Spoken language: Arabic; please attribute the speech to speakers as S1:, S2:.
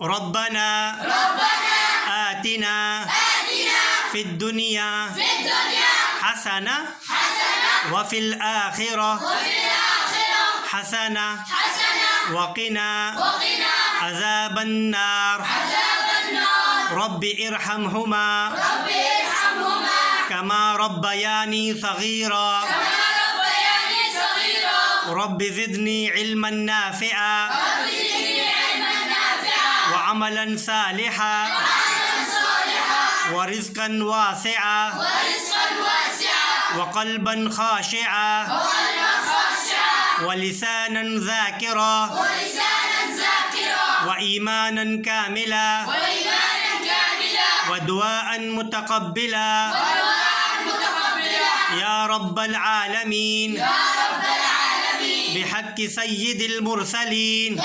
S1: ربنا آتنا في الدنيا حسنة وفي الآخرة حسنة وقنا عذاب النار رب ارحمهما كما ربياني صغيرا رب زدني علما نافعا وعملا صالحا ورزقا واسعا وقلبا خاشعا ولسانا ذاكرا وإيمانا كاملا ودعاء متقبلا يا رب العالمين بحق سيد المرسلين